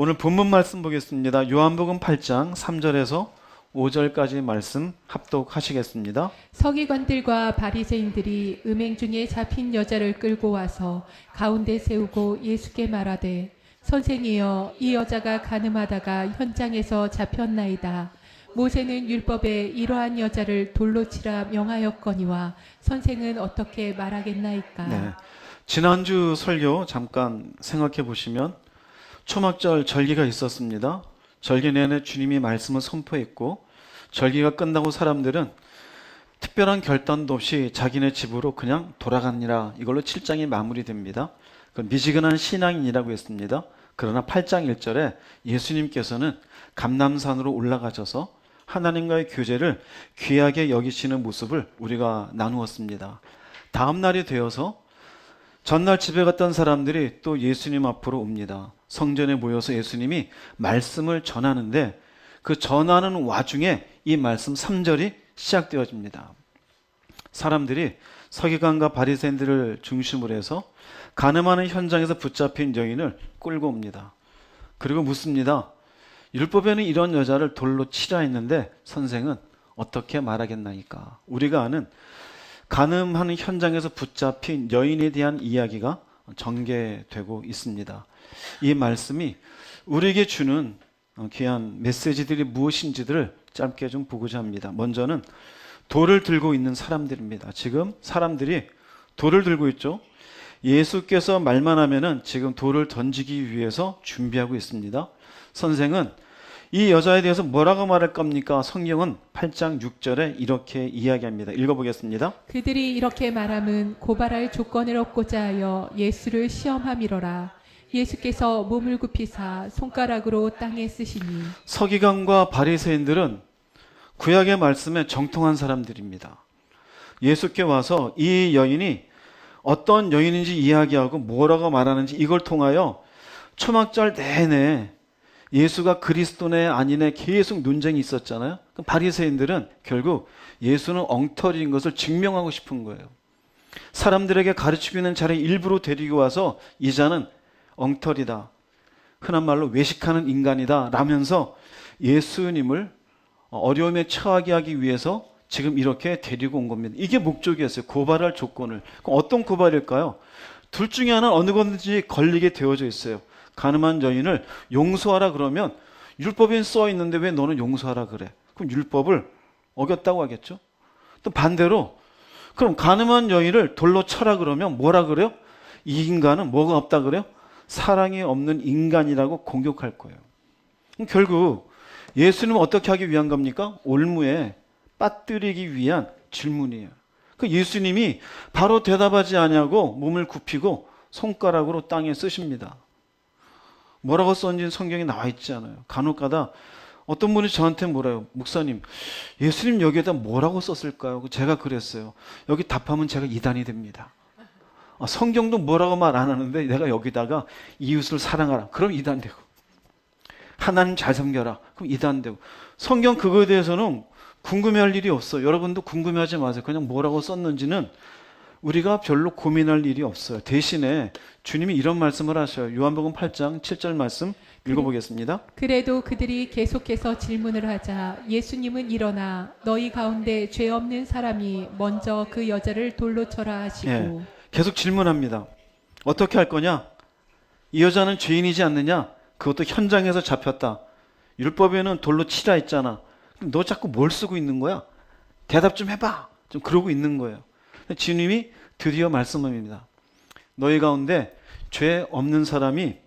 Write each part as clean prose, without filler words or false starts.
오늘 본문 말씀 보겠습니다. 요한복음 8장 3절에서 5절까지 말씀 합독하시겠습니다. 서기관들과 바리새인들이 음행 중에 잡힌 여자를 끌고 와서 가운데 세우고 예수께 말하되 선생이여 이 여자가 간음하다가 현장에서 잡혔나이다. 모세는 율법에 이러한 여자를 돌로 치라 명하였거니와 선생은 어떻게 말하겠나이까. 네. 지난주 설교 잠깐 생각해 보시면 초막절 절기가 있었습니다. 절기 내내 주님이 말씀을 선포했고 절기가 끝나고 사람들은 특별한 결단도 없이 자기네 집으로 그냥 돌아가니라. 이걸로 7장이 마무리됩니다. 그 미지근한 신앙인이라고 했습니다. 그러나 8장 1절에 예수님께서는 감람산으로 올라가셔서 하나님과의 교제를 귀하게 여기시는 모습을 우리가 나누었습니다. 다음 날이 되어서 전날 집에 갔던 사람들이 또 예수님 앞으로 옵니다. 성전에 모여서 예수님이 말씀을 전하는데 그 전하는 와중에 이 말씀 3절이 시작되어집니다. 사람들이 서기관과 바리새인들을 중심으로 해서 간음하는 현장에서 붙잡힌 여인을 끌고 옵니다. 그리고 묻습니다. 율법에는 이런 여자를 돌로 치라 했는데 선생은 어떻게 말하겠나이까. 우리가 아는 간음하는 현장에서 붙잡힌 여인에 대한 이야기가 전개되고 있습니다. 이 말씀이 우리에게 주는 귀한 메시지들이 무엇인지들을 짧게 좀 보고자 합니다. 먼저는 돌을 들고 있는 사람들입니다. 지금 사람들이 돌을 들고 있죠. 예수께서 말만 하면은 지금 돌을 던지기 위해서 준비하고 있습니다. 선생은 이 여자에 대해서 뭐라고 말할 겁니까? 성경은 8장 6절에 이렇게 이야기합니다. 읽어보겠습니다. 그들이 이렇게 말함은 고발할 조건을 얻고자 하여 예수를 시험함이로라. 예수께서 몸을 굽히사 손가락으로 땅에 쓰시니. 서기관과 바리새인들은 구약의 말씀에 정통한 사람들입니다. 예수께 와서 이 여인이 어떤 여인인지 이야기하고 뭐라고 말하는지 이걸 통하여 초막절 내내 예수가 그리스도네 아니네 계속 논쟁이 있었잖아요. 바리새인들은 결국 예수는 엉터리인 것을 증명하고 싶은 거예요. 사람들에게 가르치고 있는 자리에 일부러 데리고 와서 이 자는 엉터리다. 흔한 말로 외식하는 인간이다 라면서 예수님을 어려움에 처하게 하기 위해서 지금 이렇게 데리고 온 겁니다. 이게 목적이었어요. 고발할 조건을. 그럼 어떤 고발일까요? 둘 중에 하나는 어느 건지 걸리게 되어져 있어요. 간음한 여인을 용서하라 그러면 율법에 써 있는데 왜 너는 용서하라 그래? 그럼 율법을 어겼다고 하겠죠. 또 반대로 그럼 간음한 여인을 돌로 쳐라 그러면 뭐라 그래요? 이 인간은 뭐가 없다 그래요? 사랑이 없는 인간이라고 공격할 거예요. 그럼 결국 예수님은 어떻게 하기 위한 겁니까? 올무에 빠뜨리기 위한 질문이에요. 그 예수님이 바로 대답하지 아니하고 몸을 굽히고 손가락으로 땅에 쓰십니다. 뭐라고 썼는지 성경에 나와 있지 않아요. 간혹가다 어떤 분이 저한테 뭐래요? 목사님, 예수님 여기에다 뭐라고 썼을까요? 제가 그랬어요. 여기 답하면 제가 이단이 됩니다. 성경도 뭐라고 말 안 하는데 내가 여기다가 이웃을 사랑하라. 그럼 이단 되고. 하나님 잘 섬겨라. 그럼 이단 되고. 성경 그거에 대해서는 궁금해할 일이 없어요. 여러분도 궁금해하지 마세요. 그냥 뭐라고 썼는지는 우리가 별로 고민할 일이 없어요. 대신에 주님이 이런 말씀을 하셔요. 요한복음 8장 7절 말씀 읽어보겠습니다. 그래도 그들이 계속해서 질문을 하자 예수님은 일어나 너희 가운데 죄 없는 사람이 먼저 그 여자를 돌로 쳐라 하시고. 예, 계속 질문합니다. 어떻게 할 거냐? 이 여자는 죄인이지 않느냐? 그것도 현장에서 잡혔다. 율법에는 돌로 치라 했잖아. 너 자꾸 뭘 쓰고 있는 거야? 대답 좀 해봐. 좀 그러고 있는 거예요. 주님이 드디어 말씀합니다. 너희 가운데 죄 없는 사람이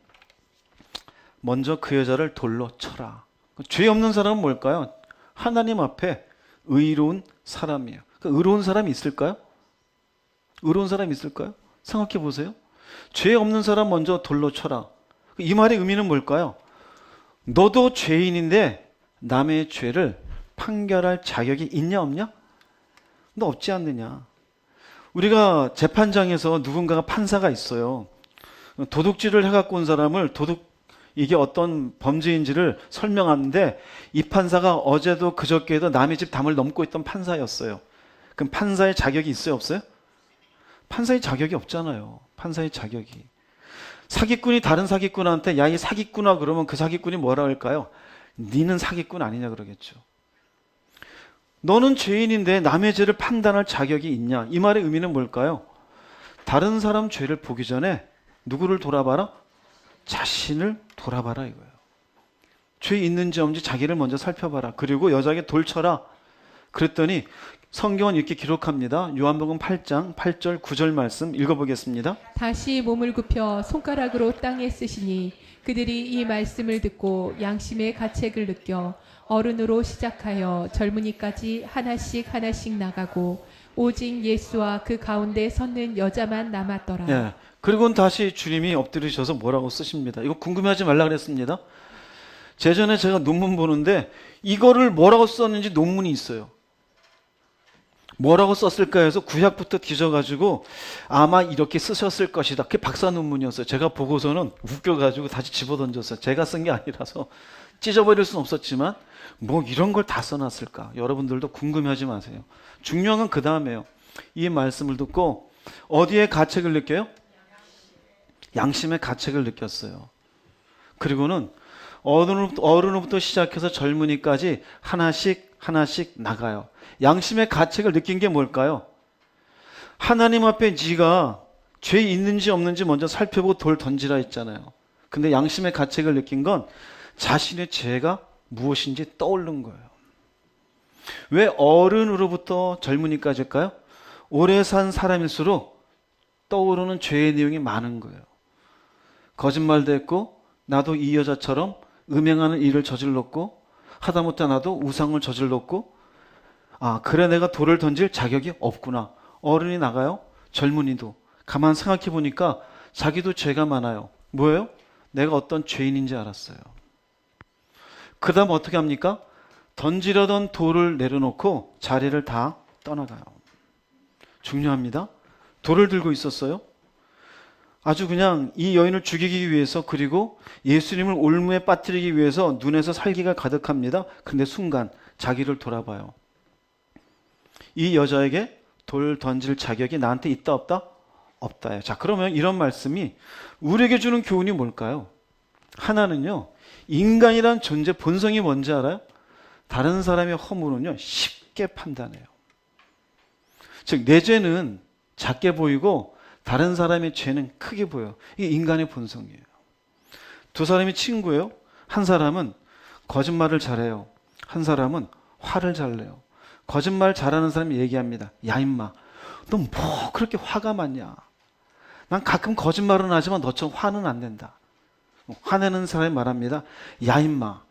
먼저 그 여자를 돌로 쳐라. 죄 없는 사람은 뭘까요? 하나님 앞에 의로운 사람이에요. 의로운 사람이 있을까요? 의로운 사람이 있을까요? 생각해 보세요. 죄 없는 사람 먼저 돌로 쳐라. 이 말의 의미는 뭘까요? 너도 죄인인데 남의 죄를 판결할 자격이 있냐 없냐? 너 없지 않느냐? 우리가 재판장에서 누군가가 판사가 있어요. 도둑질을 해갖고 온 사람을 이게 어떤 범죄인지를 설명하는데 이 판사가 어제도 그저께도 남의 집 담을 넘고 있던 판사였어요. 그럼 판사의 자격이 있어요 없어요? 판사의 자격이 없잖아요. 판사의 자격이. 사기꾼이 다른 사기꾼한테 야, 이 사기꾼아 그러면 그 사기꾼이 뭐라 할까요? 니는 사기꾼 아니냐 그러겠죠. 너는 죄인인데 남의 죄를 판단할 자격이 있냐? 이 말의 의미는 뭘까요? 다른 사람 죄를 보기 전에 누구를 돌아봐라? 자신을 돌아봐라 이거예요. 죄 있는지 없는지 자기를 먼저 살펴봐라. 그리고 여자에게 돌 쳐라. 그랬더니 성경은 이렇게 기록합니다. 요한복음 8장 8절 9절 말씀 읽어보겠습니다. 다시 몸을 굽혀 손가락으로 땅에 쓰시니 그들이 이 말씀을 듣고 양심의 가책을 느껴 어른으로 시작하여 젊은이까지 하나씩 하나씩 나가고 오직 예수와 그 가운데 섰는 여자만 남았더라. 예. 그리고는 다시 주님이 엎드리셔서 뭐라고 쓰십니다. 이거 궁금해하지 말라 그랬습니다. 제전에 제가 논문 보는데 이거를 뭐라고 썼는지 논문이 있어요. 뭐라고 썼을까 해서 구약부터 뒤져가지고 아마 이렇게 쓰셨을 것이다. 그게 박사 논문이었어요. 제가 보고서는 웃겨가지고 다시 집어던졌어요. 제가 쓴 게 아니라서 찢어버릴 수는 없었지만 뭐 이런 걸 다 써놨을까. 여러분들도 궁금해하지 마세요. 중요한 건 그 다음에요. 이 말씀을 듣고 어디에 가책을 느껴요? 양심의 가책을 느꼈어요. 그리고는 어른으로부터 시작해서 젊은이까지 하나씩 하나씩 나가요. 양심의 가책을 느낀 게 뭘까요? 하나님 앞에 네가 죄 있는지 없는지 먼저 살펴보고 돌 던지라 했잖아요. 근데 양심의 가책을 느낀 건 자신의 죄가 무엇인지 떠오른 거예요. 왜 어른으로부터 젊은이까지일까요? 오래 산 사람일수록 떠오르는 죄의 내용이 많은 거예요. 거짓말도 했고 나도 이 여자처럼 음행하는 일을 저질렀고 하다못해 나도 우상을 저질렀고 그래 내가 돌을 던질 자격이 없구나. 어른이 나가요. 젊은이도 가만 생각해 보니까 자기도 죄가 많아요. 뭐예요? 내가 어떤 죄인인지 알았어요. 그 다음 어떻게 합니까? 던지려던 돌을 내려놓고 자리를 다 떠나가요. 중요합니다. 돌을 들고 있었어요. 아주 그냥 이 여인을 죽이기 위해서 그리고 예수님을 올무에 빠뜨리기 위해서 눈에서 살기가 가득합니다. 근데 순간 자기를 돌아봐요. 이 여자에게 돌 던질 자격이 나한테 있다 없다? 없다요. 자, 그러면 이런 말씀이 우리에게 주는 교훈이 뭘까요? 하나는요, 인간이란 존재 본성이 뭔지 알아요? 다른 사람의 허물은요 쉽게 판단해요. 즉 내 죄는 작게 보이고 다른 사람의 죄는 크게 보여요. 이게 인간의 본성이에요. 두 사람이 친구예요. 한 사람은 거짓말을 잘해요. 한 사람은 화를 잘 내요. 거짓말 잘하는 사람이 얘기합니다. 야 임마, 너 뭐 그렇게 화가 많냐? 난 가끔 거짓말은 하지만 너처럼 화는 안 낸다. 화내는 사람이 말합니다. 야 임마,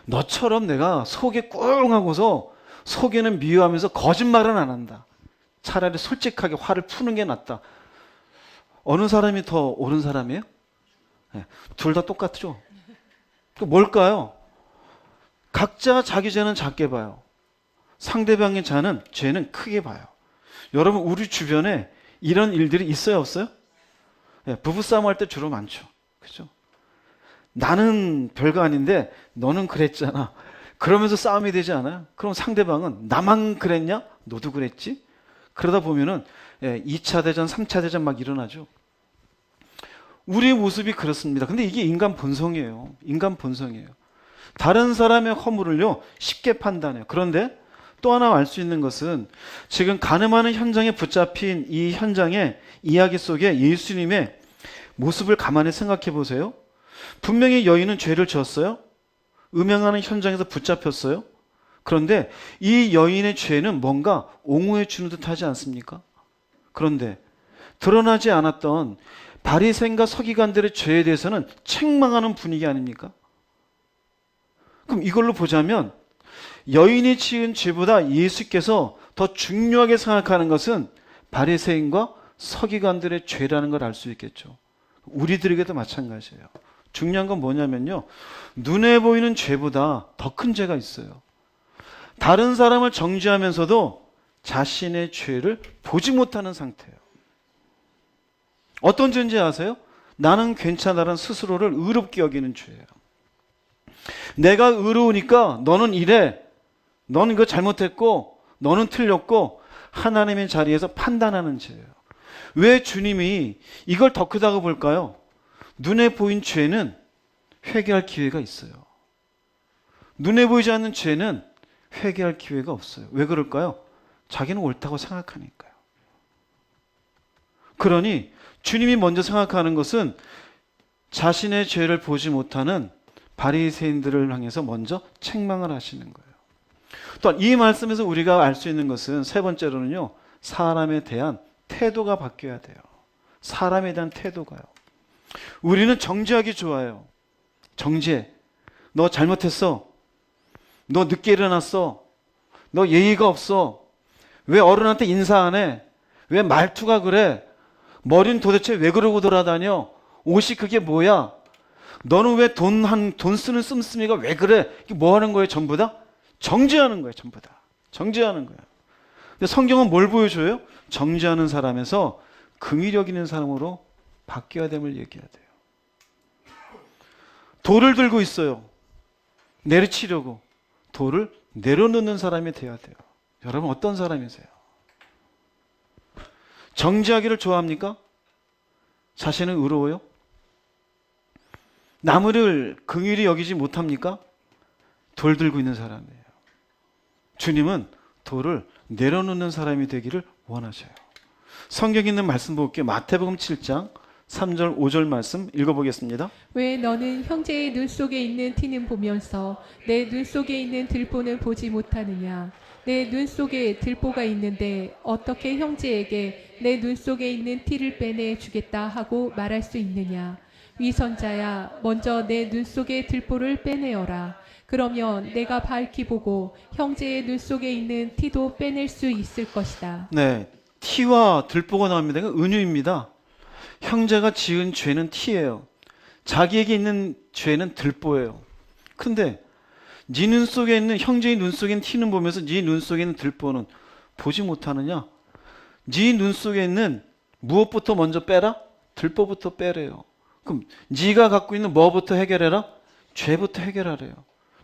너처럼 내가 속에 꿍하고서 속에는 미워하면서 거짓말은 안 한다. 차라리 솔직하게 화를 푸는 게 낫다. 어느 사람이 더 옳은 사람이에요? 네, 둘 다 똑같죠. 뭘까요? 각자 자기 죄는 작게 봐요. 상대방의 죄는 크게 봐요. 여러분 우리 주변에 이런 일들이 있어요 없어요? 네, 부부싸움 할 때 주로 많죠. 그죠? 나는 별거 아닌데 너는 그랬잖아. 그러면서 싸움이 되지 않아요? 그럼 상대방은 나만 그랬냐? 너도 그랬지? 그러다 보면은 2차 대전, 3차 대전 막 일어나죠. 우리의 모습이 그렇습니다. 근데 이게 인간 본성이에요. 인간 본성이에요. 다른 사람의 허물을요 쉽게 판단해요. 그런데 또 하나 알 수 있는 것은 지금 간음하는 현장에 붙잡힌 이 현장의 이야기 속에 예수님의 모습을 가만히 생각해 보세요. 분명히 여인은 죄를 지었어요. 음행하는 현장에서 붙잡혔어요. 그런데 이 여인의 죄는 뭔가 옹호해 주는 듯 하지 않습니까? 그런데 드러나지 않았던 바리새인과 서기관들의 죄에 대해서는 책망하는 분위기 아닙니까? 그럼 이걸로 보자면 여인이 지은 죄보다 예수께서 더 중요하게 생각하는 것은 바리새인과 서기관들의 죄라는 걸 알 수 있겠죠. 우리들에게도 마찬가지예요. 중요한 건 뭐냐면요, 눈에 보이는 죄보다 더 큰 죄가 있어요. 다른 사람을 정죄하면서도 자신의 죄를 보지 못하는 상태예요. 어떤 죄인지 아세요? 나는 괜찮아라는 스스로를 의롭게 여기는 죄예요. 내가 의로우니까 너는 이래, 너는 이거 잘못했고 너는 틀렸고 하나님의 자리에서 판단하는 죄예요. 왜 주님이 이걸 더 크다고 볼까요? 눈에 보인 죄는 회개할 기회가 있어요. 눈에 보이지 않는 죄는 회개할 기회가 없어요. 왜 그럴까요? 자기는 옳다고 생각하니까요. 그러니 주님이 먼저 생각하는 것은 자신의 죄를 보지 못하는 바리새인들을 향해서 먼저 책망을 하시는 거예요. 또한 이 말씀에서 우리가 알 수 있는 것은 세 번째로는요, 사람에 대한 태도가 바뀌어야 돼요. 사람에 대한 태도가요. 우리는 정죄하기 좋아해요. 정죄. 너 잘못했어. 너 늦게 일어났어. 너 예의가 없어. 왜 어른한테 인사 안 해? 왜 말투가 그래? 머리는 도대체 왜 그러고 돌아다녀? 옷이 그게 뭐야? 너는 왜 돈 쓰는 씀씀이가 왜 그래? 이게 뭐 하는 거예요, 전부 다? 정죄하는 거예요, 전부 다. 정죄하는 거예요. 근데 성경은 뭘 보여줘요? 정죄하는 사람에서 긍휼력 있는 사람으로 바뀌어야 됨을 얘기해야 돼요. 돌을 들고 있어요. 내리치려고. 돌을 내려놓는 사람이 돼야 돼요. 여러분 어떤 사람이세요? 정죄하기를 좋아합니까? 자신은 의로워요? 남을 긍휼히 여기지 못합니까? 돌 들고 있는 사람이에요. 주님은 돌을 내려놓는 사람이 되기를 원하셔요. 성경에 있는 말씀 볼게요. 마태복음 7장 3절 5절 말씀 읽어보겠습니다. 왜 너는 형제의 눈 속에 있는 티는 보면서 내 눈 속에 있는 들보는 보지 못하느냐? 내 눈 속에 들보가 있는데 어떻게 형제에게 내 눈 속에 있는 티를 빼내 주겠다 하고 말할 수 있느냐? 위선자야, 먼저 내 눈 속에 들보를 빼내어라. 그러면 내가 밝히 보고 형제의 눈 속에 있는 티도 빼낼 수 있을 것이다. 네, 티와 들보가 나옵니다. 이건 은유입니다. 형제가 지은 죄는 티예요. 자기에게 있는 죄는 들보예요. 근데 네 눈 속에 있는, 형제의 눈 속에 있는 티는 보면서 네 눈 속에 있는 들보는 보지 못하느냐? 네 눈 속에 있는 무엇부터 먼저 빼라? 들보부터 빼래요. 그럼 네가 갖고 있는 뭐부터 해결해라? 죄부터 해결하래요.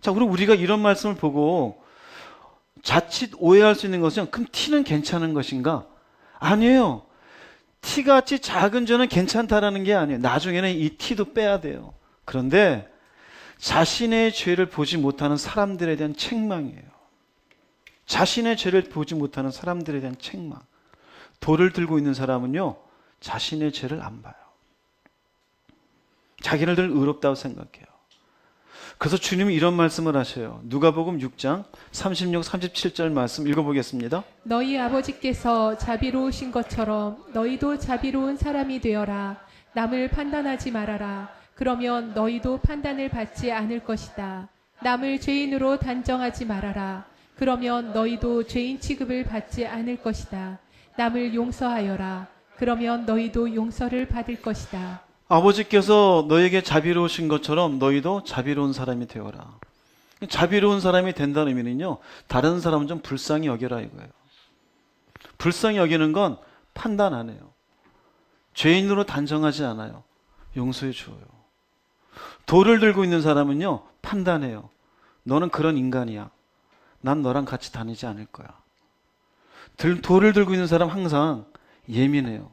자, 그럼 우리가 이런 말씀을 보고 자칫 오해할 수 있는 것은, 그럼 티는 괜찮은 것인가? 아니에요. 티같이 작은 죄는 괜찮다라는 게 아니에요. 나중에는 이 티도 빼야 돼요. 그런데 자신의 죄를 보지 못하는 사람들에 대한 책망이에요. 자신의 죄를 보지 못하는 사람들에 대한 책망. 돌을 들고 있는 사람은요, 자신의 죄를 안 봐요. 자기를 늘 의롭다고 생각해요. 그래서 주님이 이런 말씀을 하셔요. 누가복음 6장 36, 37절 말씀 읽어보겠습니다. 너희 아버지께서 자비로우신 것처럼 너희도 자비로운 사람이 되어라. 남을 판단하지 말아라. 그러면 너희도 판단을 받지 않을 것이다. 남을 죄인으로 단정하지 말아라. 그러면 너희도 죄인 취급을 받지 않을 것이다. 남을 용서하여라. 그러면 너희도 용서를 받을 것이다. 아버지께서 너에게 자비로우신 것처럼 너희도 자비로운 사람이 되어라. 자비로운 사람이 된다는 의미는요, 다른 사람은 좀 불쌍히 여겨라 이거예요. 불쌍히 여기는 건 판단 안 해요. 죄인으로 단정하지 않아요. 용서해 주어요. 돌을 들고 있는 사람은요, 판단해요. 너는 그런 인간이야. 난 너랑 같이 다니지 않을 거야. 돌을 들고 있는 사람 항상 예민해요.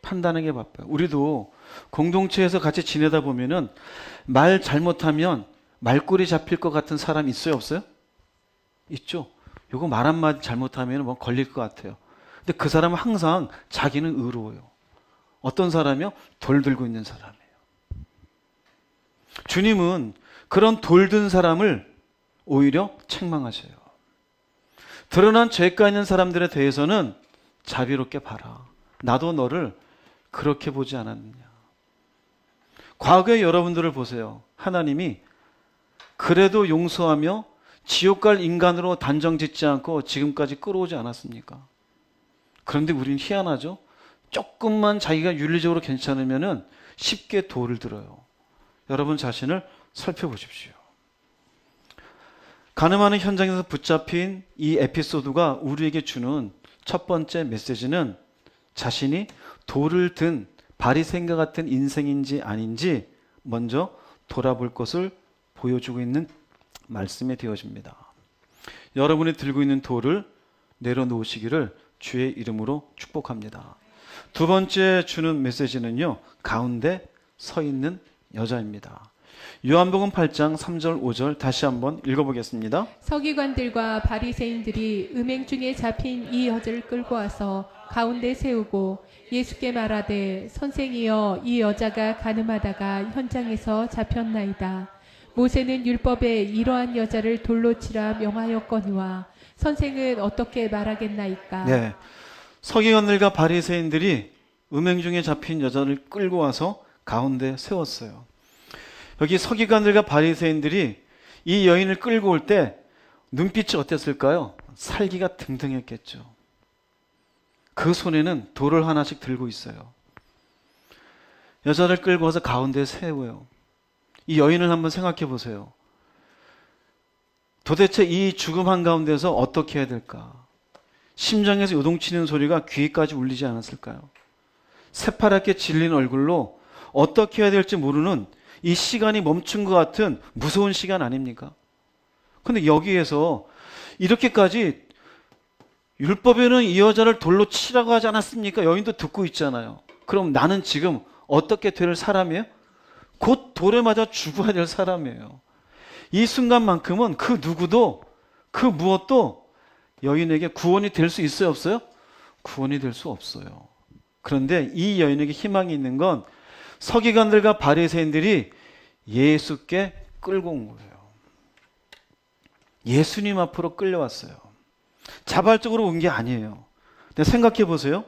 판단하게 바빠요. 우리도 공동체에서 같이 지내다 보면은 말 잘못하면 말꼬리 잡힐 것 같은 사람 있어요, 없어요? 있죠. 요거 말 한마디 잘못하면 뭐 걸릴 것 같아요. 근데 그 사람은 항상 자기는 의로워요. 어떤 사람이요? 돌 들고 있는 사람이에요. 주님은 그런 돌 든 사람을 오히려 책망하셔요. 드러난 죄가 있는 사람들에 대해서는 자비롭게 봐라. 나도 너를 그렇게 보지 않았느냐. 과거의 여러분들을 보세요. 하나님이 그래도 용서하며 지옥 갈 인간으로 단정 짓지 않고 지금까지 끌어오지 않았습니까? 그런데 우리는 희한하죠. 조금만 자기가 윤리적으로 괜찮으면은 쉽게 돌을 들어요. 여러분 자신을 살펴보십시오. 가늠하는 현장에서 붙잡힌 이 에피소드가 우리에게 주는 첫 번째 메시지는 자신이 돌을 든 바리새인과 같은 인생인지 아닌지 먼저 돌아볼 것을 보여주고 있는 말씀이 되어집니다. 여러분이 들고 있는 돌을 내려놓으시기를 주의 이름으로 축복합니다. 두 번째 주는 메시지는요, 가운데 서 있는 여자입니다. 요한복음 8장 3절 5절 다시 한번 읽어보겠습니다. 서기관들과 바리새인들이 음행 중에 잡힌 이 여자를 끌고 와서 가운데 세우고 예수께 말하되 선생이여 이 여자가 간음하다가 현장에서 잡혔나이다. 모세는 율법에 이러한 여자를 돌로 치라 명하였거니와 선생은 어떻게 말하겠나이까. 네, 서기관들과 바리새인들이 음행 중에 잡힌 여자를 끌고 와서 가운데 세웠어요. 여기 서기관들과 바리새인들이 이 여인을 끌고 올 때 눈빛이 어땠을까요? 살기가 등등했겠죠. 그 손에는 돌을 하나씩 들고 있어요. 여자를 끌고 와서 가운데 세워요. 이 여인을 한번 생각해 보세요. 도대체 이 죽음 한가운데서 어떻게 해야 될까? 심장에서 요동치는 소리가 귀에까지 울리지 않았을까요? 새파랗게 질린 얼굴로 어떻게 해야 될지 모르는 이 시간이 멈춘 것 같은 무서운 시간 아닙니까? 근데 여기에서 이렇게까지 율법에는 이 여자를 돌로 치라고 하지 않았습니까? 여인도 듣고 있잖아요. 그럼 나는 지금 어떻게 될 사람이에요? 곧 돌에 맞아 죽어야 될 사람이에요. 이 순간만큼은 그 누구도 그 무엇도 여인에게 구원이 될 수 있어요, 없어요? 구원이 될 수 없어요. 그런데 이 여인에게 희망이 있는 건 서기관들과 바리새인들이 예수께 끌고 온 거예요. 예수님 앞으로 끌려왔어요. 자발적으로 온 게 아니에요. 근데 생각해 보세요.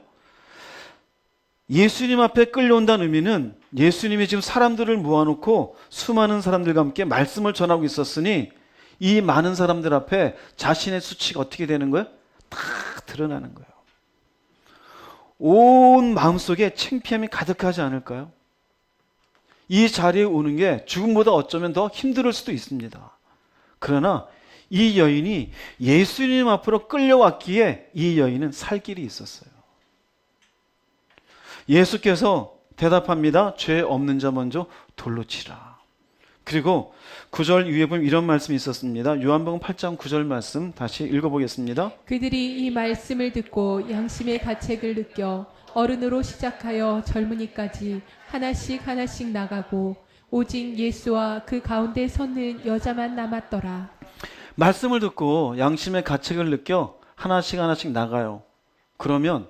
예수님 앞에 끌려온다는 의미는 예수님이 지금 사람들을 모아놓고 수많은 사람들과 함께 말씀을 전하고 있었으니 이 많은 사람들 앞에 자신의 수치가 어떻게 되는 거예요? 다 드러나는 거예요. 온 마음속에 창피함이 가득하지 않을까요? 이 자리에 오는 게 죽음보다 어쩌면 더 힘들 수도 있습니다. 그러나 이 여인이 예수님 앞으로 끌려왔기에 이 여인은 살 길이 있었어요. 예수께서 대답합니다. 죄 없는 자 먼저 돌로 치라. 그리고 9절 위에 보면 이런 말씀이 있었습니다. 요한복음 8장 9절 말씀 다시 읽어보겠습니다. 그들이 이 말씀을 듣고 양심의 가책을 느껴 어른으로 시작하여 젊은이까지 하나씩 하나씩 나가고 오직 예수와 그 가운데 섰는 여자만 남았더라. 말씀을 듣고 양심의 가책을 느껴 하나씩 하나씩 나가요. 그러면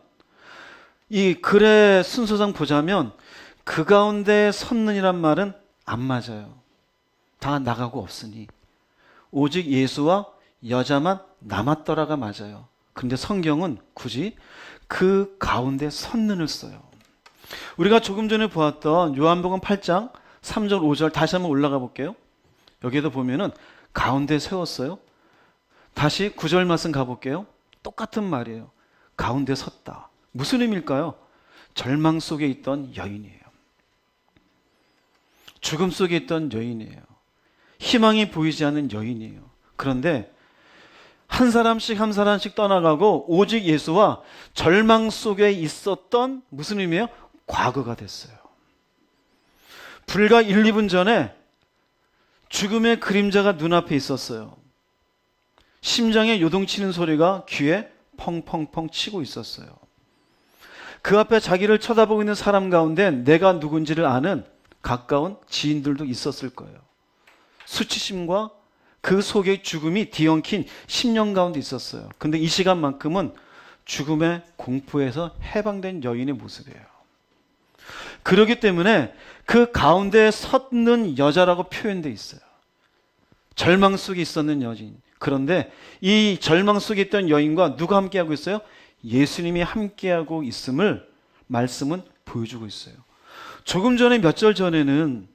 이 글의 순서상 보자면 그 가운데 섰는이란 말은 안 맞아요. 다 나가고 없으니 오직 예수와 여자만 남았더라가 맞아요. 그런데 성경은 굳이 그 가운데 섰는을 써요. 우리가 조금 전에 보았던 요한복음 8장 3절 5절 다시 한번 올라가 볼게요. 여기에도 보면은 가운데 세웠어요. 다시 9절 말씀 가볼게요. 똑같은 말이에요. 가운데 섰다. 무슨 의미일까요? 절망 속에 있던 여인이에요. 죽음 속에 있던 여인이에요. 희망이 보이지 않는 여인이에요. 그런데 한 사람씩 한 사람씩 떠나가고 오직 예수와 절망 속에 있었던 무슨 의미예요? 과거가 됐어요. 불과 1, 2분 전에 죽음의 그림자가 눈앞에 있었어요. 심장에 요동치는 소리가 귀에 펑펑펑 치고 있었어요. 그 앞에 자기를 쳐다보고 있는 사람 가운데 내가 누군지를 아는 가까운 지인들도 있었을 거예요. 수치심과 그 속에 죽음이 뒤엉킨 10년 가운데 있었어요. 근데 이 시간만큼은 죽음의 공포에서 해방된 여인의 모습이에요. 그렇기 때문에 그 가운데 섰는 여자라고 표현되어 있어요. 절망 속에 있었는 여인. 그런데 이 절망 속에 있던 여인과 누가 함께하고 있어요? 예수님이 함께하고 있음을 말씀은 보여주고 있어요. 조금 전에 몇 절 전에는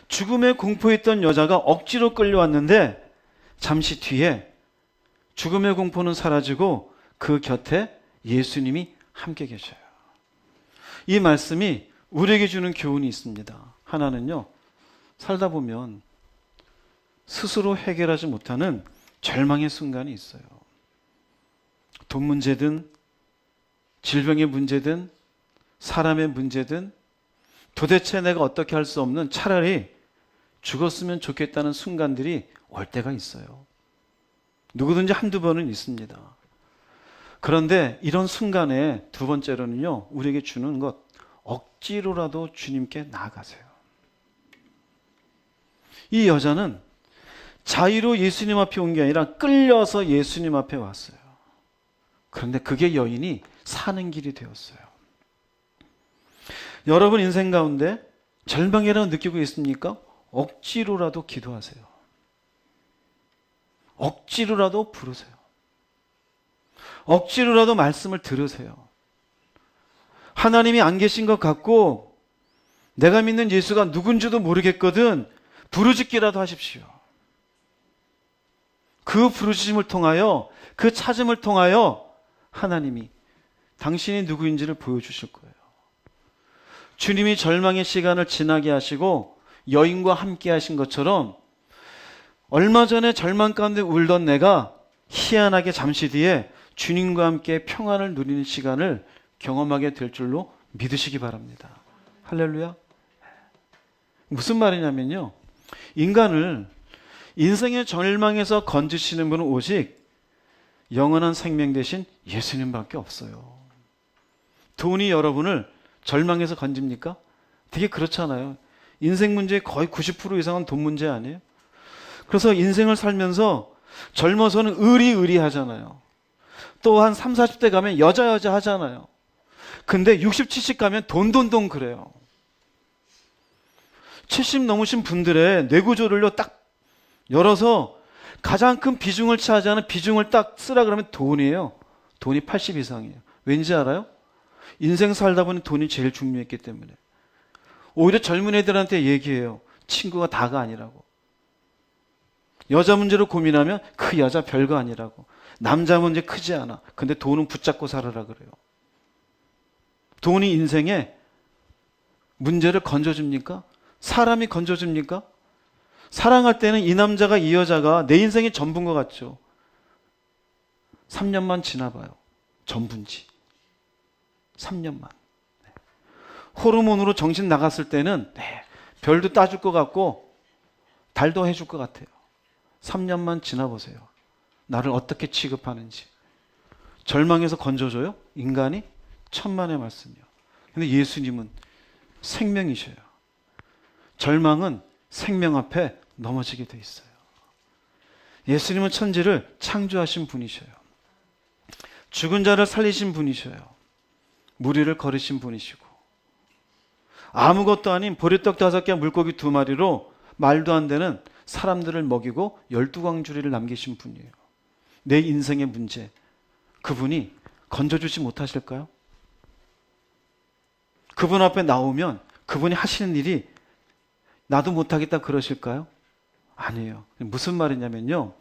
죽음의 공포에 있던 여자가 억지로 끌려왔는데 잠시 뒤에 죽음의 공포는 사라지고 그 곁에 예수님이 함께 계셔요. 이 말씀이 우리에게 주는 교훈이 있습니다. 하나는요, 살다 보면 스스로 해결하지 못하는 절망의 순간이 있어요. 돈 문제든 질병의 문제든 사람의 문제든 도대체 내가 어떻게 할 수 없는 차라리 죽었으면 좋겠다는 순간들이 올 때가 있어요. 누구든지 한두 번은 있습니다. 그런데 이런 순간에 두 번째로는요, 우리에게 주는 것 억지로라도 주님께 나아가세요. 이 여자는 자의로 예수님 앞에 온 게 아니라 끌려서 예수님 앞에 왔어요. 그런데 그게 여인이 사는 길이 되었어요. 여러분 인생 가운데 절망이라고 느끼고 있습니까? 억지로라도 기도하세요. 억지로라도 부르세요. 억지로라도 말씀을 들으세요. 하나님이 안 계신 것 같고 내가 믿는 예수가 누군지도 모르겠거든 부르짖기라도 하십시오. 그 부르짖음을 통하여 그 찾음을 통하여 하나님이 당신이 누구인지를 보여주실 거예요. 주님이 절망의 시간을 지나게 하시고 여인과 함께 하신 것처럼 얼마 전에 절망 가운데 울던 내가 희한하게 잠시 뒤에 주님과 함께 평안을 누리는 시간을 경험하게 될 줄로 믿으시기 바랍니다. 할렐루야. 무슨 말이냐면요. 인간을 인생의 절망에서 건지시는 분은 오직 영원한 생명 대신 예수님밖에 없어요. 돈이 여러분을 절망에서 건집니까? 되게 그렇잖아요. 인생 문제의 거의 90% 이상은 돈 문제 아니에요? 그래서 인생을 살면서 젊어서는 의리하잖아요. 또 한 30, 40대 가면 여자 하잖아요. 근데 60, 70 가면 돈 그래요. 70 넘으신 분들의 뇌구조를요 딱 열어서 가장 큰 비중을 차지하는 비중을 딱 쓰라 그러면 돈이에요. 돈이 80 이상이에요. 왠지 알아요? 인생 살다 보니 돈이 제일 중요했기 때문에. 오히려 젊은 애들한테 얘기해요. 친구가 다가 아니라고. 여자 문제로 고민하면 그 여자 별거 아니라고. 남자 문제 크지 않아. 근데 돈은 붙잡고 살아라 그래요. 돈이 인생에 문제를 건져줍니까? 사람이 건져줍니까? 사랑할 때는 이 남자가 이 여자가 내 인생의 전부인 것 같죠. 3년만 지나봐요. 전부인지. 3년만. 호르몬으로 정신 나갔을 때는 별도 따줄 것 같고 달도 해줄 것 같아요. 3년만 지나보세요. 나를 어떻게 취급하는지. 절망에서 건져줘요? 인간이? 천만의 말씀이요. 근데 예수님은 생명이셔요. 절망은 생명 앞에 넘어지게 돼 있어요. 예수님은 천지를 창조하신 분이셔요. 죽은 자를 살리신 분이셔요. 무리를 거르신 분이시고 아무것도 아닌 보리떡 5개 물고기 2마리로 말도 안 되는 사람들을 먹이고 12광주리를 남기신 분이에요. 내 인생의 문제 그분이 건져주지 못하실까요? 그분 앞에 나오면 그분이 하시는 일이 나도 못하겠다 그러실까요? 아니에요. 무슨 말이냐면요.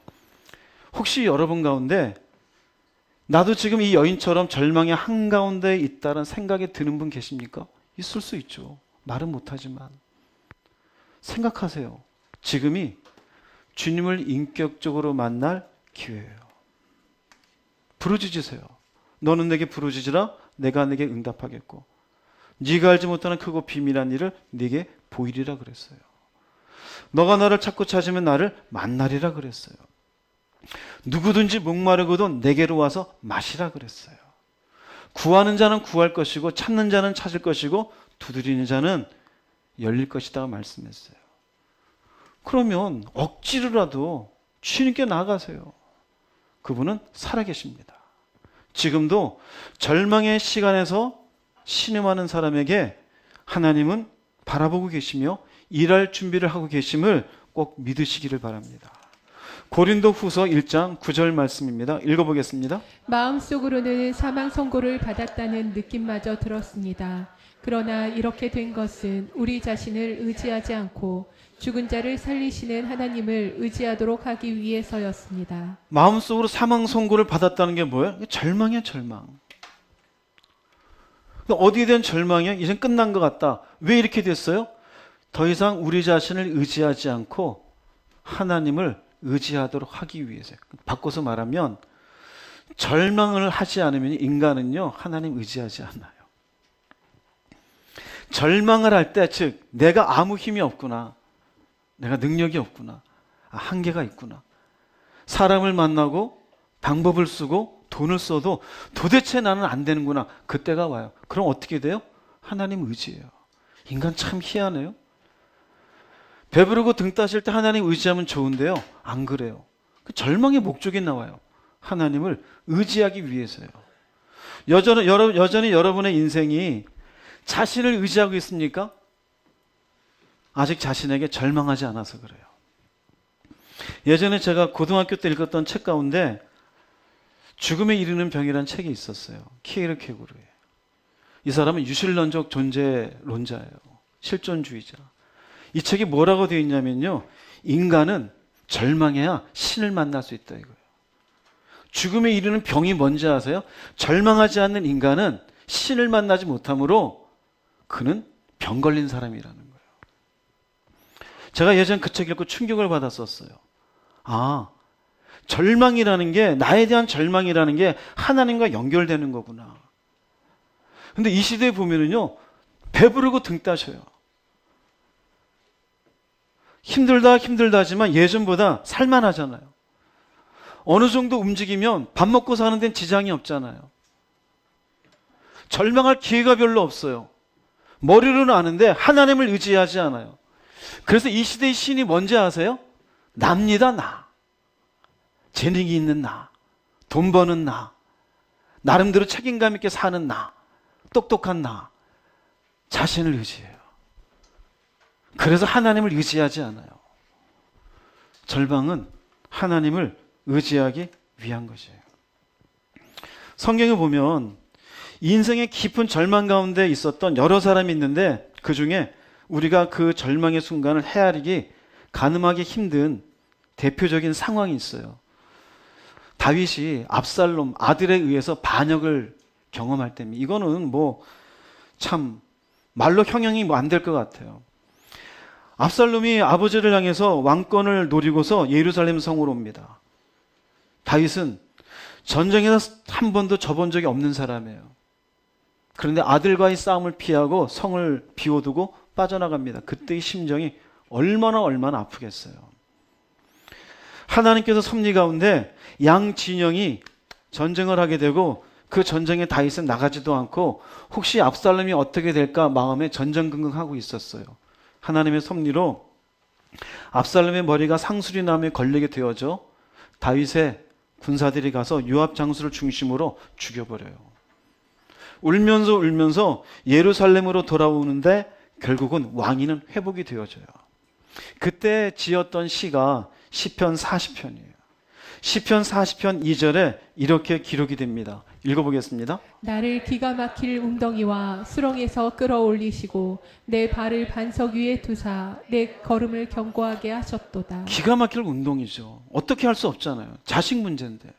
혹시 여러분 가운데 나도 지금 이 여인처럼 절망의 한가운데 있다는 생각이 드는 분 계십니까? 있을 수 있죠. 말은 못하지만. 생각하세요. 지금이 주님을 인격적으로 만날 기회예요. 부르짖으세요. 너는 내게 부르짖으라 내가 내게 응답하겠고 네가 알지 못하는 크고 비밀한 일을 네게 보이리라 그랬어요. 너가 나를 찾고 찾으면 나를 만나리라 그랬어요. 누구든지 목마르고도 내게로 와서 마시라 그랬어요. 구하는 자는 구할 것이고 찾는 자는 찾을 것이고 두드리는 자는 열릴 것이다 말씀했어요. 그러면 억지로라도 주님께 나아가세요. 그분은 살아계십니다. 지금도 절망의 시간에서 신음하는 사람에게 하나님은 바라보고 계시며 일할 준비를 하고 계심을 꼭 믿으시기를 바랍니다. 고린도 후서 1장 9절 말씀입니다. 읽어보겠습니다. 마음속으로는 사망 선고를 받았다는 느낌마저 들었습니다. 그러나 이렇게 된 것은 우리 자신을 의지하지 않고 죽은 자를 살리시는 하나님을 의지하도록 하기 위해서였습니다. 마음속으로 사망 선고를 받았다는 게 뭐예요? 절망이야, 절망. 어디에 대한 절망이야? 이젠 끝난 것 같다. 왜 이렇게 됐어요? 더 이상 우리 자신을 의지하지 않고 하나님을 의지하도록 하기 위해서. 바꿔서 말하면 절망을 하지 않으면 인간은요 하나님 의지하지 않아요. 절망을 할 때 즉 내가 아무 힘이 없구나, 내가 능력이 없구나, 한계가 있구나, 사람을 만나고 방법을 쓰고 돈을 써도 도대체 나는 안 되는구나, 그때가 와요. 그럼 어떻게 돼요? 하나님 의지해요. 인간 참 희한해요. 배부르고 등 따실 때 하나님 의지하면 좋은데요. 안 그래요. 그 절망의 목적이 나와요. 하나님을 의지하기 위해서요. 여전히 여러분의 인생이 자신을 의지하고 있습니까? 아직 자신에게 절망하지 않아서 그래요. 예전에 제가 고등학교 때 읽었던 책 가운데 죽음에 이르는 병이라는 책이 있었어요. 키에르케고르의. 이 사람은 유실론적 존재론자예요. 실존주의자. 이 책이 뭐라고 되어 있냐면요. 인간은 절망해야 신을 만날 수 있다 이거예요. 죽음에 이르는 병이 뭔지 아세요? 절망하지 않는 인간은 신을 만나지 못하므로 그는 병 걸린 사람이라는 거예요. 제가 예전 그 책 읽고 충격을 받았었어요. 아, 절망이라는 게, 나에 대한 절망이라는 게 하나님과 연결되는 거구나. 근데 이 시대에 보면은요, 배부르고 등 따셔요. 힘들다 하지만 예전보다 살만하잖아요. 어느 정도 움직이면 밥 먹고 사는 데는 지장이 없잖아요. 절망할 기회가 별로 없어요. 머리로는 아는데 하나님을 의지하지 않아요. 그래서 이 시대의 신이 뭔지 아세요? 납니다, 나. 재능이 있는 나. 돈 버는 나. 나름대로 책임감 있게 사는 나. 똑똑한 나. 자신을 의지해요. 그래서 하나님을 의지하지 않아요. 절망은 하나님을 의지하기 위한 것이에요. 성경에 보면 인생의 깊은 절망 가운데 있었던 여러 사람이 있는데 그 중에 우리가 그 절망의 순간을 헤아리기 가늠하기 힘든 대표적인 상황이 있어요. 다윗이 압살롬 아들에 의해서 반역을 경험할 때입니다. 이거는 참 말로 형용이 안 될 것 같아요. 압살롬이 아버지를 향해서 왕권을 노리고서 예루살렘 성으로 옵니다. 다윗은 전쟁에서 한 번도 져본 적이 없는 사람이에요. 그런데 아들과의 싸움을 피하고 성을 비워두고 빠져나갑니다. 그때의 심정이 얼마나 아프겠어요. 하나님께서 섭리 가운데 양 진영이 전쟁을 하게 되고 그 전쟁에 다윗은 나가지도 않고 혹시 압살롬이 어떻게 될까 마음에 전전긍긍하고 있었어요. 하나님의 섭리로 압살롬의 머리가 상수리나무에 걸리게 되어져 다윗의 군사들이 가서 요압 장수를 중심으로 죽여버려요. 울면서 예루살렘으로 돌아오는데 결국은 왕위는 회복이 되어져요. 그때 지었던 시가 시편 40편이에요. 시편 40편 2절에 이렇게 기록이 됩니다. 읽어보겠습니다. 나를 기가 막힐 웅덩이와 수렁에서 끌어올리시고 내 발을 반석 위에 두사 내 걸음을 견고하게 하셨도다. 기가 막힐 운동이죠. 어떻게 할 수 없잖아요. 자식 문제인데.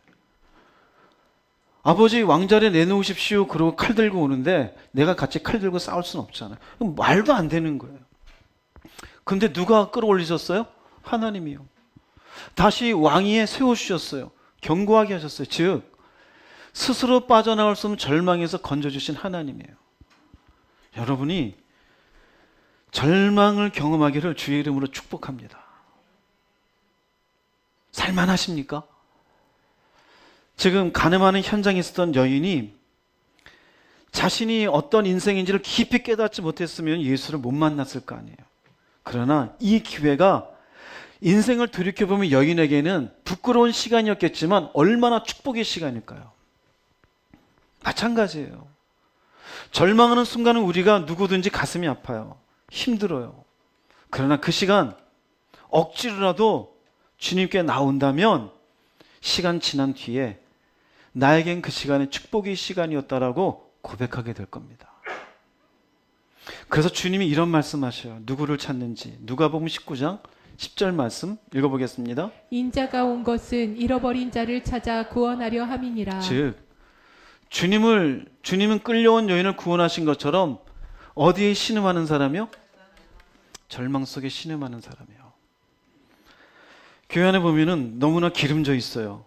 아버지 왕자리에 내놓으십시오. 그러고 칼 들고 오는데 내가 같이 칼 들고 싸울 수는 없잖아요. 말도 안 되는 거예요. 근데 누가 끌어올리셨어요? 하나님이요. 다시 왕위에 세워주셨어요. 견고하게 하셨어요. 즉 스스로 빠져나올 수 없는 절망에서 건져주신 하나님이에요. 여러분이 절망을 경험하기를 주의 이름으로 축복합니다. 살만하십니까? 지금 가늠하는 현장에 있었던 여인이 자신이 어떤 인생인지를 깊이 깨닫지 못했으면 예수를 못 만났을 거 아니에요. 그러나 이 기회가 인생을 돌이켜보면 여인에게는 부끄러운 시간이었겠지만 얼마나 축복의 시간일까요? 마찬가지예요. 절망하는 순간은 우리가 누구든지 가슴이 아파요. 힘들어요. 그러나 그 시간 억지로라도 주님께 나온다면 시간 지난 뒤에 나에겐 그 시간이 축복의 시간이었다라고 고백하게 될 겁니다. 그래서 주님이 이런 말씀하셔요. 누구를 찾는지. 누가복음 19장 10절 말씀 읽어보겠습니다. 인자가 온 것은 잃어버린 자를 찾아 구원하려 함이니라. 즉 주님은 끌려온 여인을 구원하신 것처럼 어디에 신음하는 사람이요? 절망 속에 신음하는 사람이요. 교회 안에 보면은 너무나 기름져 있어요.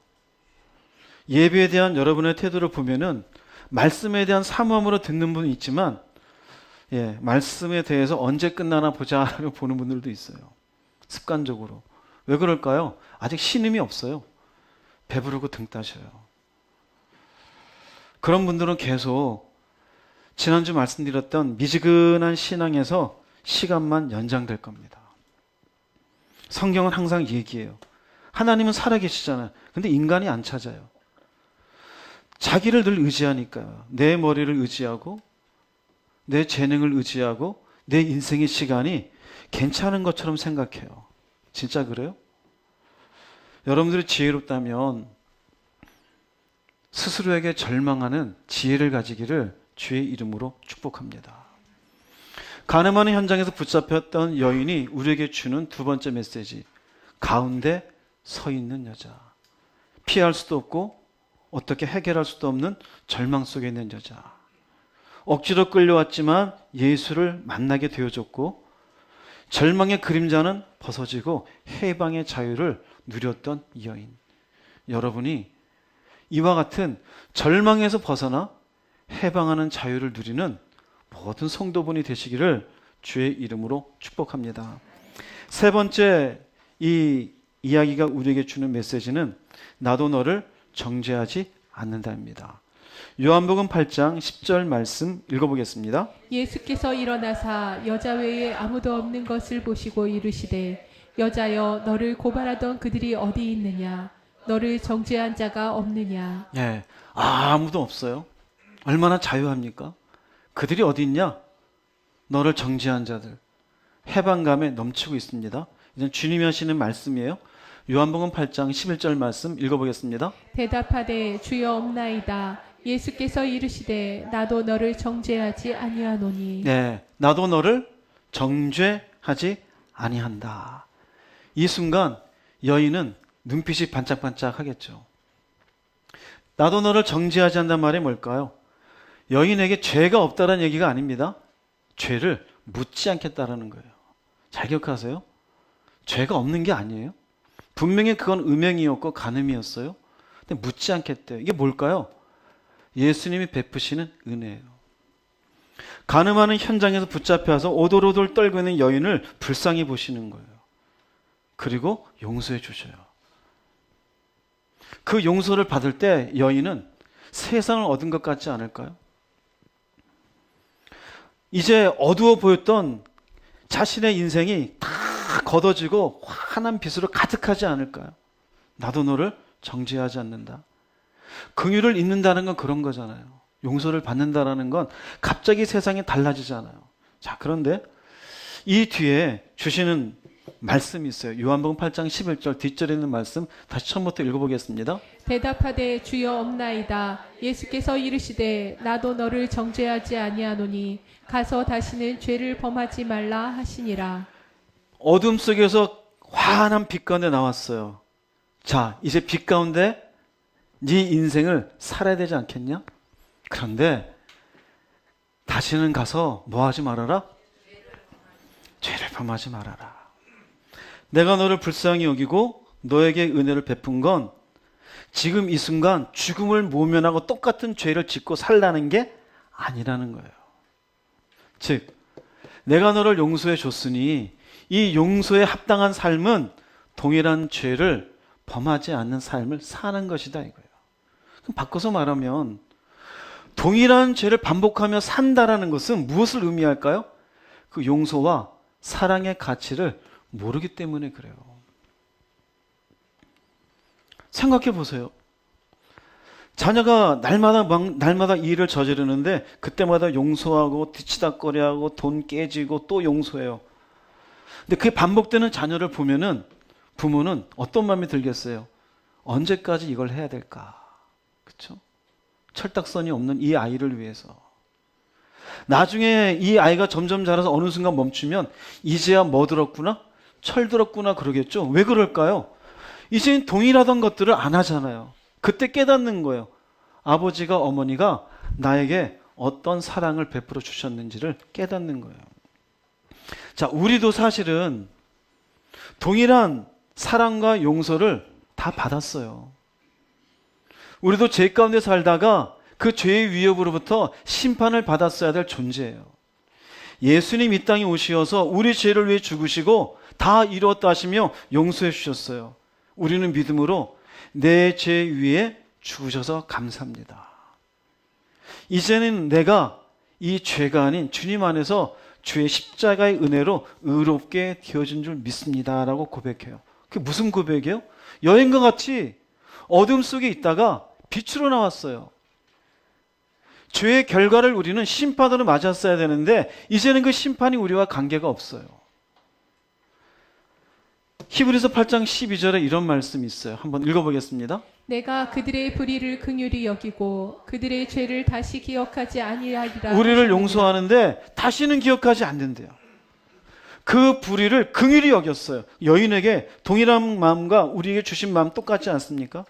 예배에 대한 여러분의 태도를 보면은 말씀에 대한 사모함으로 듣는 분이 있지만 말씀에 대해서 언제 끝나나 보자라고 보는 분들도 있어요. 습관적으로. 왜 그럴까요? 아직 신음이 없어요. 배부르고 등 따셔요. 그런 분들은 계속 지난주 말씀드렸던 미지근한 신앙에서 시간만 연장될 겁니다. 성경은 항상 얘기해요. 하나님은 살아계시잖아요. 근데 인간이 안 찾아요. 자기를 늘 의지하니까요. 내 머리를 의지하고 내 재능을 의지하고 내 인생의 시간이 괜찮은 것처럼 생각해요. 진짜 그래요? 여러분들이 지혜롭다면 스스로에게 절망하는 지혜를 가지기를 주의 이름으로 축복합니다. 가늠하는 현장에서 붙잡혔던 여인이 우리에게 주는 두 번째 메시지, 가운데 서 있는 여자. 피할 수도 없고 어떻게 해결할 수도 없는 절망 속에 있는 여자. 억지로 끌려왔지만 예수를 만나게 되어줬고 절망의 그림자는 벗어지고 해방의 자유를 누렸던 이 여인. 여러분이 이와 같은 절망에서 벗어나 해방하는 자유를 누리는 모든 성도분이 되시기를 주의 이름으로 축복합니다. 세 번째 이 이야기가 우리에게 주는 메시지는 나도 너를 정죄하지 않는다입니다. 요한복음 8장 10절 말씀 읽어보겠습니다. 예수께서 일어나사 여자 외에 아무도 없는 것을 보시고 이르시되 여자여 너를 고발하던 그들이 어디 있느냐 너를 정죄한 자가 없느냐. 예, 아무도 없어요. 얼마나 자유합니까? 그들이 어디 있냐? 너를 정죄한 자들. 해방감에 넘치고 있습니다. 이제 주님이 하시는 말씀이에요. 요한복음 8장 11절 말씀 읽어보겠습니다. 대답하되 주여 없나이다. 예수께서 이르시되 나도 너를 정죄하지 아니하노니. 네, 나도 너를 정죄하지 아니한다. 이 순간 여인은 눈빛이 반짝반짝 하겠죠. 나도 너를 정죄하지 않는다는 말이 뭘까요? 여인에게 죄가 없다는 얘기가 아닙니다. 죄를 묻지 않겠다라는 거예요. 잘 기억하세요. 죄가 없는 게 아니에요. 분명히 그건 음행이었고 간음이었어요. 근데 묻지 않겠대요. 이게 뭘까요? 예수님이 베푸시는 은혜예요. 간음하는 현장에서 붙잡혀서 오돌오돌 떨고 있는 여인을 불쌍히 보시는 거예요. 그리고 용서해 주셔요. 그 용서를 받을 때 여인은 세상을 얻은 것 같지 않을까요? 이제 어두워 보였던 자신의 인생이 다 걷어지고 환한 빛으로 가득하지 않을까요? 나도 너를 정죄하지 않는다. 긍휼을 잊는다는 건 그런 거잖아요. 용서를 받는다는 건 갑자기 세상이 달라지잖아요. 자, 그런데 이 뒤에 주시는 말씀이 있어요. 요한복음 8장 11절 뒷절에 있는 말씀 다시 처음부터 읽어보겠습니다. 대답하되 주여 없나이다. 예수께서 이르시되 나도 너를 정죄하지 아니하노니 가서 다시는 죄를 범하지 말라 하시니라. 어둠 속에서 환한 빛 가운데 나왔어요. 자, 이제 빛 가운데 네 인생을 살아야 되지 않겠냐? 그런데 다시는 가서 뭐 하지 말아라? 죄를 범하지 말아라. 내가 너를 불쌍히 여기고 너에게 은혜를 베푼 건 지금 이 순간 죽음을 모면하고 똑같은 죄를 짓고 살라는 게 아니라는 거예요. 즉, 내가 너를 용서해 줬으니 이 용서에 합당한 삶은 동일한 죄를 범하지 않는 삶을 사는 것이다 이거예요. 그럼 바꿔서 말하면 동일한 죄를 반복하며 산다라는 것은 무엇을 의미할까요? 그 용서와 사랑의 가치를 모르기 때문에 그래요. 생각해 보세요. 자녀가 날마다 이 일을 저지르는데 그때마다 용서하고 뒤치다꺼리하고 돈 깨지고 또 용서해요. 근데 그게 반복되는 자녀를 보면은 부모는 어떤 마음이 들겠어요? 언제까지 이걸 해야 될까? 그렇죠? 철딱선이 없는 이 아이를 위해서. 나중에 이 아이가 점점 자라서 어느 순간 멈추면 이제야 뭐 들었구나? 철 들었구나 그러겠죠? 왜 그럴까요? 이제는 동일하던 것들을 안 하잖아요. 그때 깨닫는 거예요. 아버지가 어머니가 나에게 어떤 사랑을 베풀어 주셨는지를 깨닫는 거예요. 자, 우리도 사실은 동일한 사랑과 용서를 다 받았어요. 우리도 죄 가운데 살다가 그 죄의 위협으로부터 심판을 받았어야 될 존재예요. 예수님 이 땅에 오시어서 우리 죄를 위해 죽으시고 다 이루었다 하시며 용서해 주셨어요. 우리는 믿음으로 내 죄 위에 죽으셔서 감사합니다. 이제는 내가 이 죄가 아닌 주님 안에서 주의 십자가의 은혜로 의롭게 되어진 줄 믿습니다 라고 고백해요. 그게 무슨 고백이에요? 여인과 같이 어둠 속에 있다가 빛으로 나왔어요. 죄의 결과를 우리는 심판으로 맞았어야 되는데 이제는 그 심판이 우리와 관계가 없어요. 히브리서 8장 12절에 이런 말씀이 있어요. 한번 읽어보겠습니다. 내가 그들의 불의를 긍휼히 여기고 그들의 죄를 다시 기억하지 아니하리라. 우리를 용서하는데 다시는 기억하지 않는데요. 그 불의를 긍휼히 여겼어요. 여인에게 동일한 마음과 우리에게 주신 마음 똑같지 않습니까?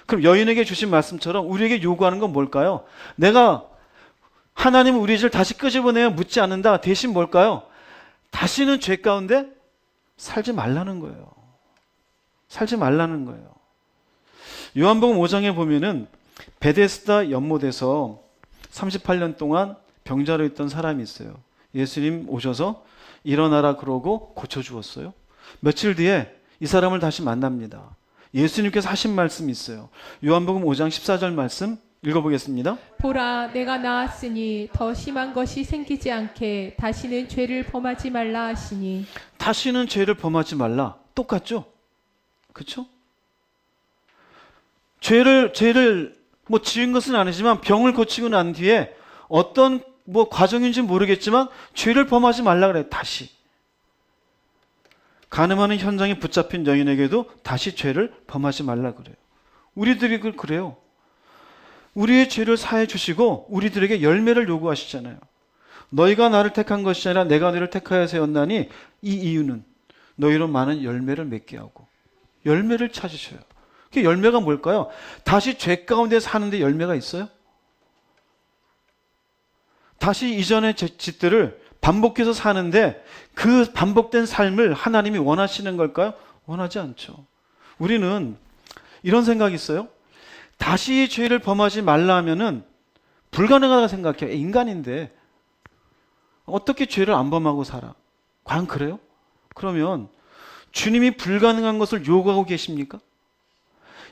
그럼 여인에게 주신 말씀처럼 우리에게 요구하는 건 뭘까요? 내가 하나님은 우리의 죄를 다시 끄집어내어 묻지 않는다. 대신 뭘까요? 다시는 죄 가운데 살지 말라는 거예요. 살지 말라는 거예요. 요한복음 5장에 보면은 베데스다 연못에서 38년 동안 병자로 있던 사람이 있어요. 예수님 오셔서 일어나라 그러고 고쳐주었어요. 며칠 뒤에 이 사람을 다시 만납니다. 예수님께서 하신 말씀이 있어요. 요한복음 5장 14절 말씀 읽어보겠습니다. 보라, 내가 나았으니 더 심한 것이 생기지 않게 다시는 죄를 범하지 말라 하시니. 다시는 죄를 범하지 말라. 똑같죠? 그렇죠? 죄를 지은 것은 아니지만 병을 고치고 난 뒤에 어떤 과정인지 모르겠지만 죄를 범하지 말라 그래요. 다시. 간음하는 현장에 붙잡힌 여인에게도 다시 죄를 범하지 말라 그래요. 우리들이 그래요. 우리의 죄를 사해 주시고 우리들에게 열매를 요구하시잖아요. 너희가 나를 택한 것이 아니라 내가 너희를 택하여서였나니 이 이유는 너희로 많은 열매를 맺게 하고 열매를 찾으셔요. 그 열매가 뭘까요? 다시 죄 가운데 사는데 열매가 있어요? 다시 이전의 짓들을 반복해서 사는데 그 반복된 삶을 하나님이 원하시는 걸까요? 원하지 않죠. 우리는 이런 생각이 있어요. 다시 죄를 범하지 말라 하면은 불가능하다고 생각해요. 인간인데 어떻게 죄를 안 범하고 살아? 과연 그래요? 그러면 주님이 불가능한 것을 요구하고 계십니까?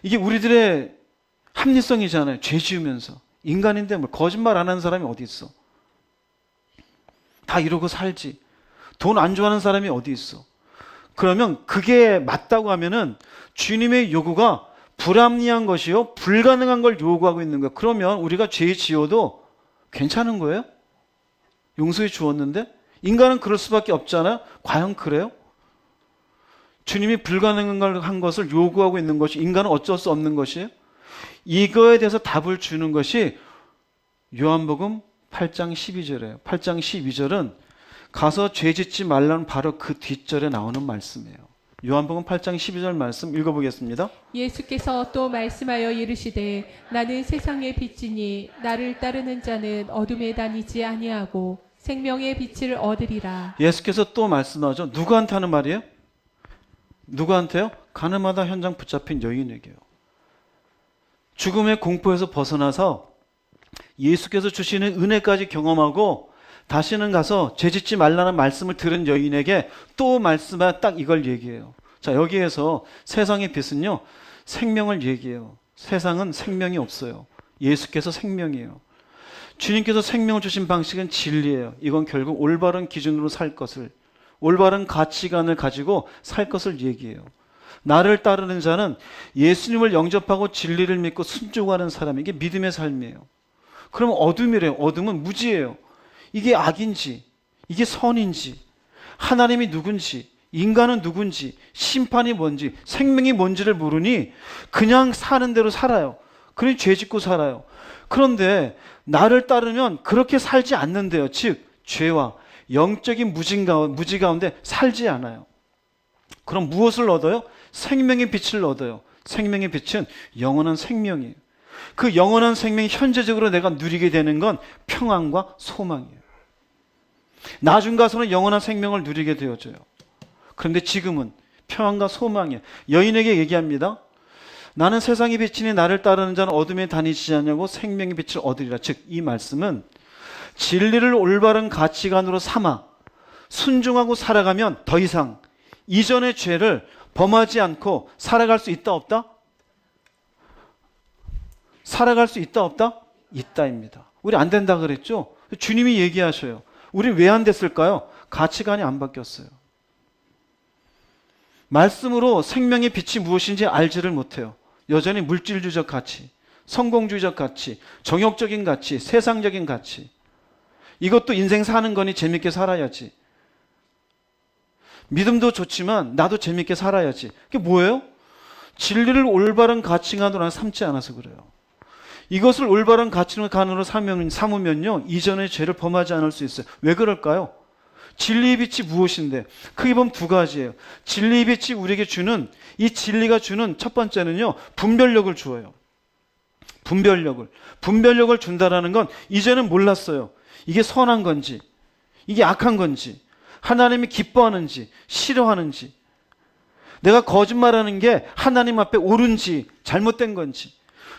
이게 우리들의 합리성이잖아요. 죄 지으면서. 인간인데 거짓말 안 하는 사람이 어디 있어? 다 이러고 살지. 돈 안 좋아하는 사람이 어디 있어? 그러면 그게 맞다고 하면은 주님의 요구가 불합리한 것이요, 불가능한 걸 요구하고 있는 거예요. 그러면 우리가 죄 지어도 괜찮은 거예요? 용서해 주었는데? 인간은 그럴 수밖에 없잖아요. 과연 그래요? 주님이 불가능한 걸 한 것을 요구하고 있는 것이 인간은 어쩔 수 없는 것이에요? 이거에 대해서 답을 주는 것이 요한복음 8장 12절이에요. 8장 12절은 가서 죄 짓지 말라는 바로 그 뒷절에 나오는 말씀이에요. 요한복음 8장 12절 말씀 읽어보겠습니다. 예수께서 또 말씀하여 이르시되 나는 세상의 빛이니 나를 따르는 자는 어둠에 다니지 아니하고 생명의 빛을 얻으리라. 예수께서 또 말씀하죠. 누구한테 하는 말이에요? 누구한테요? 가늠하다 현장 붙잡힌 여인에게요. 죽음의 공포에서 벗어나서 예수께서 주시는 은혜까지 경험하고 다시는 가서 죄짓지 말라는 말씀을 들은 여인에게 또 말씀하 딱 이걸 얘기해요. 자, 여기에서 세상의 빛은요, 생명을 얘기해요. 세상은 생명이 없어요. 예수께서 생명이에요. 주님께서 생명을 주신 방식은 진리예요. 이건 결국 올바른 기준으로 살 것을, 올바른 가치관을 가지고 살 것을 얘기해요. 나를 따르는 자는 예수님을 영접하고 진리를 믿고 순종하는 사람, 이게 믿음의 삶이에요. 그러면 어둠이래요. 어둠은 무지예요. 이게 악인지, 이게 선인지, 하나님이 누군지, 인간은 누군지, 심판이 뭔지, 생명이 뭔지를 모르니 그냥 사는 대로 살아요. 그러니 죄 짓고 살아요. 그런데 나를 따르면 그렇게 살지 않는데요. 즉 죄와 영적인 무지 가운데 살지 않아요. 그럼 무엇을 얻어요? 생명의 빛을 얻어요. 생명의 빛은 영원한 생명이에요. 그 영원한 생명이 현재적으로 내가 누리게 되는 건 평안과 소망이에요. 나중 가서는 영원한 생명을 누리게 되어져요. 그런데 지금은 평안과 소망이에요. 여인에게 얘기합니다. 나는 세상의 빛이니 나를 따르는 자는 어둠에 다니지 않냐고 생명의 빛을 얻으리라. 즉 이 말씀은 진리를 올바른 가치관으로 삼아 순종하고 살아가면 더 이상 이전의 죄를 범하지 않고 살아갈 수 있다 없다? 살아갈 수 있다 없다? 있다입니다. 우리 안 된다 그랬죠? 주님이 얘기하셔요. 우리 왜 안 됐을까요? 가치관이 안 바뀌었어요. 말씀으로 생명의 빛이 무엇인지 알지를 못해요. 여전히 물질주의적 가치, 성공주의적 가치, 정욕적인 가치, 세상적인 가치. 이것도 인생 사는 거니 재밌게 살아야지. 믿음도 좋지만 나도 재밌게 살아야지. 그게 뭐예요? 진리를 올바른 가치관으로 삼지 않아서 그래요. 이것을 올바른 가치관으로 삼으면요, 이전의 죄를 범하지 않을 수 있어요. 왜 그럴까요? 진리의 빛이 무엇인데? 크게 보면 두 가지예요. 진리의 빛이 우리에게 주는, 이 진리가 주는 첫 번째는요, 분별력을 주어요. 분별력을 준다라는 건 이제는 몰랐어요. 이게 선한 건지, 이게 악한 건지, 하나님이 기뻐하는지, 싫어하는지, 내가 거짓말하는 게 하나님 앞에 옳은지, 잘못된 건지,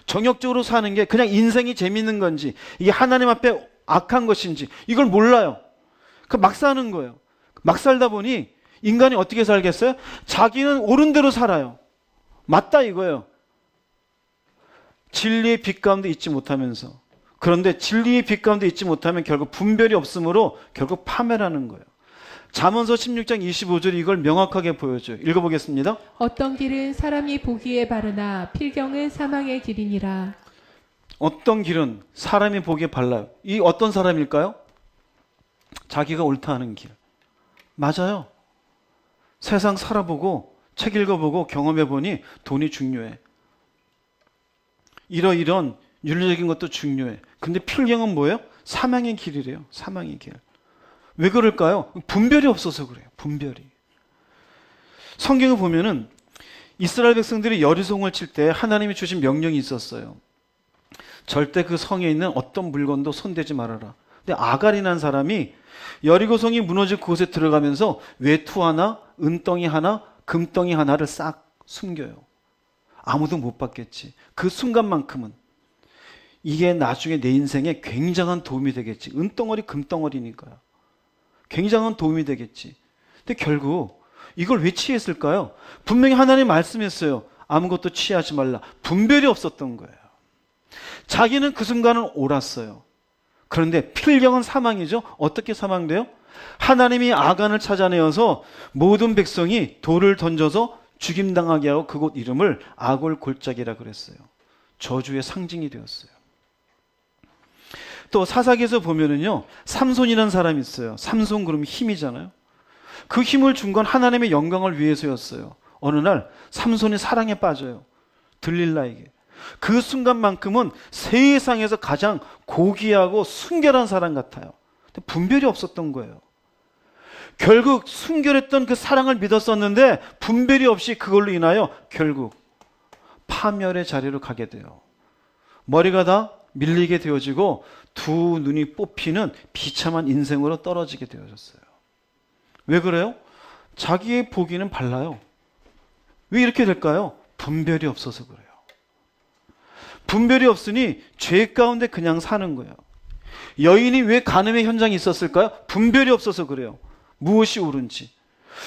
정욕적으로 사는 게 그냥 인생이 재밌는 건지, 이게 하나님 앞에 악한 것인지, 이걸 몰라요. 막 사는 거예요. 막 살다 보니 인간이 어떻게 살겠어요? 자기는 옳은 대로 살아요. 맞다 이거예요. 진리의 빛 가운데 있지 못하면서. 그런데 진리의 빛 가운데 있지 못하면 결국 분별이 없으므로 결국 파멸하는 거예요. 잠언서 16장 25절이 이걸 명확하게 보여줘요. 읽어보겠습니다. 어떤 길은 사람이 보기에 바르나 필경은 사망의 길이니라. 어떤 길은 사람이 보기에 발라요. 이 어떤 사람일까요? 자기가 옳다 하는 길. 맞아요. 세상 살아보고 책 읽어보고 경험해보니 돈이 중요해. 이런 윤리적인 것도 중요해. 근데 필경은 뭐예요? 사망의 길이래요. 사망의 길. 왜 그럴까요? 분별이 없어서 그래요. 분별이. 성경을 보면은 이스라엘 백성들이 여리송을 칠 때 하나님이 주신 명령이 있었어요. 절대 그 성에 있는 어떤 물건도 손대지 말아라. 근데 아갈이라는 사람이 여리고성이 무너질 곳에 들어가면서 외투 하나, 은덩이 하나, 금덩이 하나를 싹 숨겨요. 아무도 못 봤겠지. 그 순간만큼은 이게 나중에 내 인생에 굉장한 도움이 되겠지. 은덩어리, 금덩어리니까요. 굉장한 도움이 되겠지. 근데 결국 이걸 왜 취했을까요? 분명히 하나님 말씀했어요. 아무것도 취하지 말라. 분별이 없었던 거예요. 자기는 그 순간은 옳았어요. 그런데 필경은 사망이죠. 어떻게 사망돼요? 하나님이 아간을 찾아내어서 모든 백성이 돌을 던져서 죽임당하게 하고 그곳 이름을 아골 골짜기라 그랬어요. 저주의 상징이 되었어요. 또 사사기에서 보면은요, 삼손이라는 사람이 있어요. 삼손 그러면 힘이잖아요. 그 힘을 준 건 하나님의 영광을 위해서였어요. 어느 날 삼손이 사랑에 빠져요. 들릴라에게. 그 순간만큼은 세상에서 가장 고귀하고 순결한 사람 같아요. 근데 분별이 없었던 거예요. 결국 순결했던 그 사랑을 믿었었는데 분별이 없이 그걸로 인하여 결국 파멸의 자리로 가게 돼요. 머리가 다 밀리게 되어지고 두 눈이 뽑히는 비참한 인생으로 떨어지게 되어졌어요. 왜 그래요? 자기의 보기는 발라요. 왜 이렇게 될까요? 분별이 없어서 그래요. 분별이 없으니 죄 가운데 그냥 사는 거예요. 여인이 왜 간음의 현장에 있었을까요? 분별이 없어서 그래요. 무엇이 옳은지.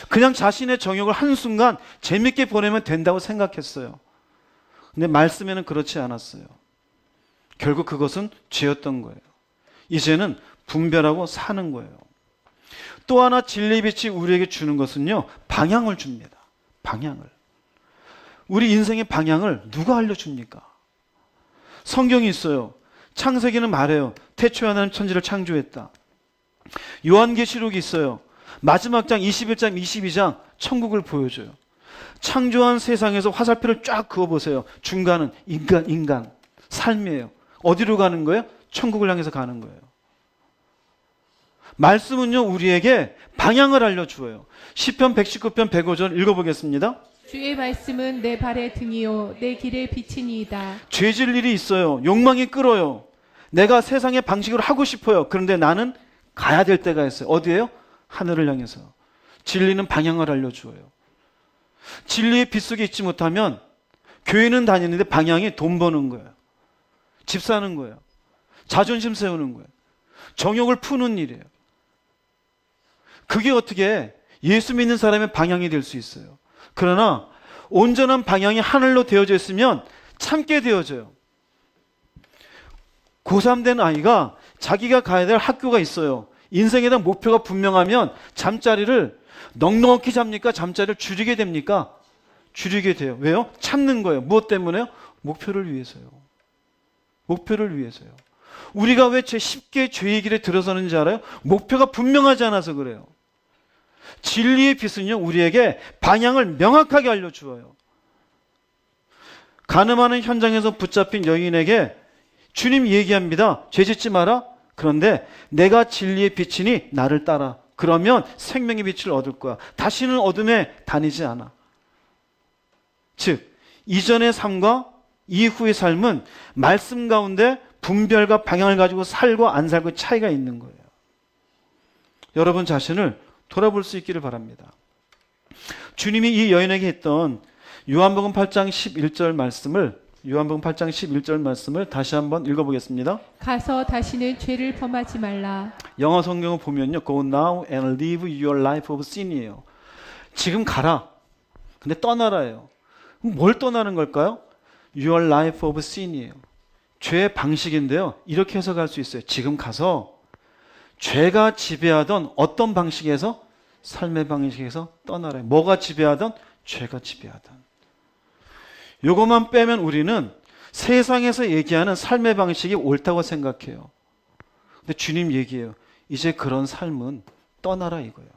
그냥 자신의 정욕을 한순간 재밌게 보내면 된다고 생각했어요. 근데 말씀에는 그렇지 않았어요. 결국 그것은 죄였던 거예요. 이제는 분별하고 사는 거예요. 또 하나 진리의 빛이 우리에게 주는 것은요, 방향을 줍니다. 방향을. 우리 인생의 방향을 누가 알려줍니까? 성경이 있어요. 창세기는 말해요. 태초에 하나님 천지를 창조했다. 요한계시록이 있어요. 마지막 장 21장 22장 천국을 보여줘요. 창조한 세상에서 화살표를 쫙 그어보세요. 중간은 인간 삶이에요. 어디로 가는 거예요? 천국을 향해서 가는 거예요. 말씀은요, 우리에게 방향을 알려주어요. 시편 119편 105절 읽어보겠습니다. 주의 말씀은 내 발의 등이요 내 길의 빛이니이다. 죄질 일이 있어요. 욕망이 끌어요. 내가 세상의 방식으로 하고 싶어요. 그런데 나는 가야 될 때가 있어요. 어디예요? 하늘을 향해서. 진리는 방향을 알려주어요. 진리의 빛 속에 있지 못하면 교회는 다니는데 방향이 돈 버는 거예요. 집 사는 거예요. 자존심 세우는 거예요. 정욕을 푸는 일이에요. 그게 어떻게 예수 믿는 사람의 방향이 될 수 있어요. 그러나 온전한 방향이 하늘로 되어져 있으면 참게 되어져요. 고3 된 아이가 자기가 가야 될 학교가 있어요. 인생에 대한 목표가 분명하면 잠자리를 넉넉히 잡니까? 잠자리를 줄이게 됩니까? 줄이게 돼요. 왜요? 찾는 거예요. 무엇 때문에요? 목표를 위해서요. 목표를 위해서요. 우리가 왜 쉽게 죄의 길에 들어서는지 알아요? 목표가 분명하지 않아서 그래요. 진리의 빛은요, 우리에게 방향을 명확하게 알려주어요. 간음하는 현장에서 붙잡힌 여인에게 주님이 얘기합니다. 죄 짓지 마라. 그런데 내가 진리의 빛이니 나를 따라. 그러면 생명의 빛을 얻을 거야. 다시는 어둠에 다니지 않아. 즉, 이전의 삶과 이후의 삶은 말씀 가운데 분별과 방향을 가지고 살고 안 살고의 차이가 있는 거예요. 여러분 자신을 돌아볼 수 있기를 바랍니다. 주님이 이 여인에게 했던 요한복음 8장 11절 말씀을 다시 한번 읽어보겠습니다. 가서 다시는 죄를 범하지 말라. 영어 성경을 보면요, Go now and live your life of sin이에요. 지금 가라. 근데 떠나라예요. 그럼 뭘 떠나는 걸까요? Your life of sin이에요. 죄의 방식인데요, 이렇게 해석할 수 있어요. 지금 가서 죄가 지배하던 어떤 방식에서, 삶의 방식에서 떠나라. 뭐가 지배하던? 죄가 지배하던. 요것만 빼면 우리는 세상에서 얘기하는 삶의 방식이 옳다고 생각해요. 근데 주님 얘기해요. 이제 그런 삶은 떠나라 이거예요.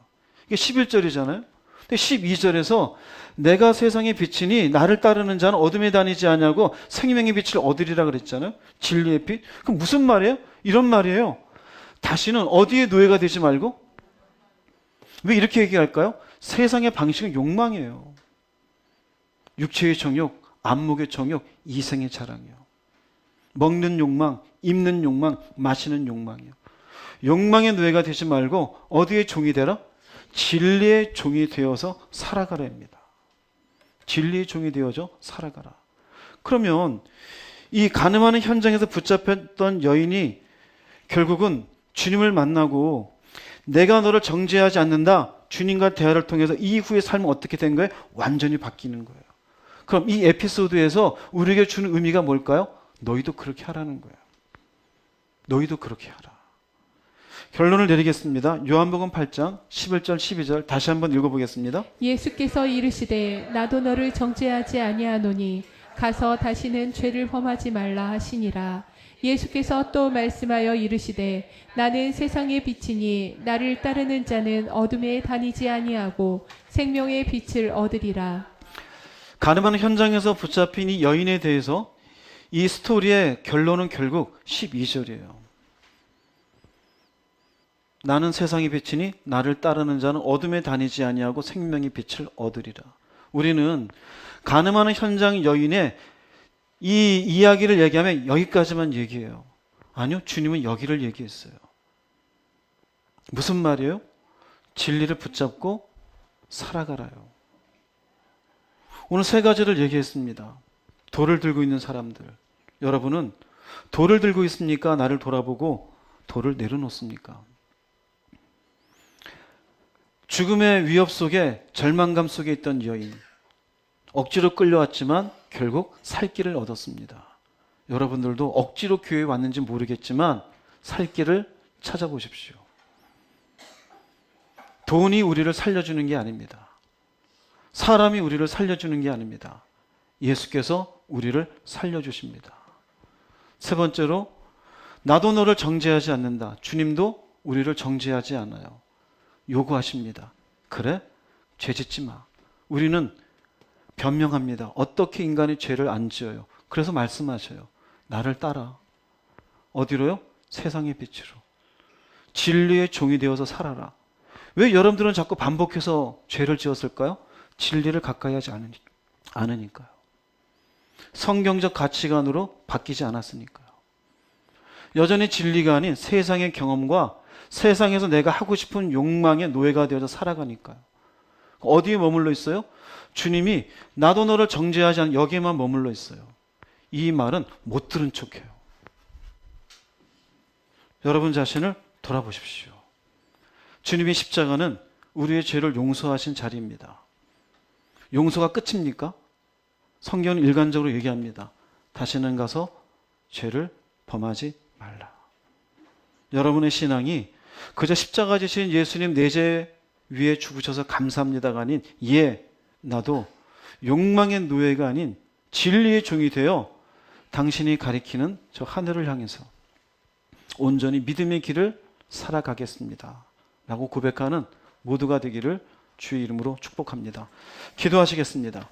이게 11절이잖아요. 근데 12절에서 내가 세상의 빛이니 나를 따르는 자는 어둠에 다니지 않냐고 생명의 빛을 얻으리라 그랬잖아요. 진리의 빛. 그럼 무슨 말이에요? 이런 말이에요. 다시는 어디에 노예가 되지 말고. 왜 이렇게 얘기할까요? 세상의 방식은 욕망이에요. 육체의 정욕, 안목의 정욕, 이생의 자랑이요. 먹는 욕망, 입는 욕망, 마시는 욕망이요. 욕망의 노예가 되지 말고 어디에 종이 되라? 진리의 종이 되어서 살아가라 합니다. 진리의 종이 되어서 살아가라. 그러면 이 간음하는 현장에서 붙잡혔던 여인이 결국은 주님을 만나고 내가 너를 정죄하지 않는다. 주님과 대화를 통해서 이후의 삶은 어떻게 된 거예요? 완전히 바뀌는 거예요. 그럼 이 에피소드에서 우리에게 주는 의미가 뭘까요? 너희도 그렇게 하라는 거예요. 너희도 그렇게 하라. 결론을 내리겠습니다. 요한복음 8장 11절 12절 다시 한번 읽어보겠습니다. 예수께서 이르시되 나도 너를 정죄하지 아니하노니 가서 다시는 죄를 범하지 말라 하시니라. 예수께서 또 말씀하여 이르시되 나는 세상의 빛이니 나를 따르는 자는 어둠에 다니지 아니하고 생명의 빛을 얻으리라. 간음하는 현장에서 붙잡힌 이 여인에 대해서 이 스토리의 결론은 결국 12절이에요. 나는 세상의 빛이니 나를 따르는 자는 어둠에 다니지 아니하고 생명의 빛을 얻으리라. 우리는 간음하는 현장 여인의 이 이야기를 얘기하면 여기까지만 얘기해요. 아니요, 주님은 여기를 얘기했어요. 무슨 말이에요? 진리를 붙잡고 살아가라요. 오늘 세 가지를 얘기했습니다. 돌을 들고 있는 사람들. 여러분은 돌을 들고 있습니까? 나를 돌아보고 돌을 내려놓습니까? 죽음의 위협 속에, 절망감 속에 있던 여인. 억지로 끌려왔지만 결국 살 길을 얻었습니다. 여러분들도 억지로 교회에 왔는지 모르겠지만 살 길을 찾아보십시오. 돈이 우리를 살려주는 게 아닙니다. 사람이 우리를 살려주는 게 아닙니다. 예수께서 우리를 살려주십니다. 세 번째로, 나도 너를 정죄하지 않는다. 주님도 우리를 정죄하지 않아요. 요구하십니다. 그래? 죄 짓지 마. 우리는 변명합니다. 어떻게 인간이 죄를 안 지어요? 그래서 말씀하셔요. 나를 따라. 어디로요? 세상의 빛으로. 진리의 종이 되어서 살아라. 왜 여러분들은 자꾸 반복해서 죄를 지었을까요? 진리를 가까이 하지 않으니까요. 성경적 가치관으로 바뀌지 않았으니까요. 여전히 진리가 아닌 세상의 경험과 세상에서 내가 하고 싶은 욕망의 노예가 되어서 살아가니까요. 어디에 머물러 있어요? 주님이 나도 너를 정죄하지 않는 여기에만 머물러 있어요. 이 말은 못 들은 척해요. 여러분 자신을 돌아보십시오. 주님의 십자가는 우리의 죄를 용서하신 자리입니다. 용서가 끝입니까? 성경은 일관적으로 얘기합니다. 다시는 가서 죄를 범하지 말라. 여러분의 신앙이 그저 십자가 지신 예수님 내제 위에 죽으셔서 감사합니다가 아닌, 예, 나도 욕망의 노예가 아닌 진리의 종이 되어 당신이 가리키는 저 하늘을 향해서 온전히 믿음의 길을 살아가겠습니다 라고 고백하는 모두가 되기를 주의 이름으로 축복합니다. 기도하시겠습니다.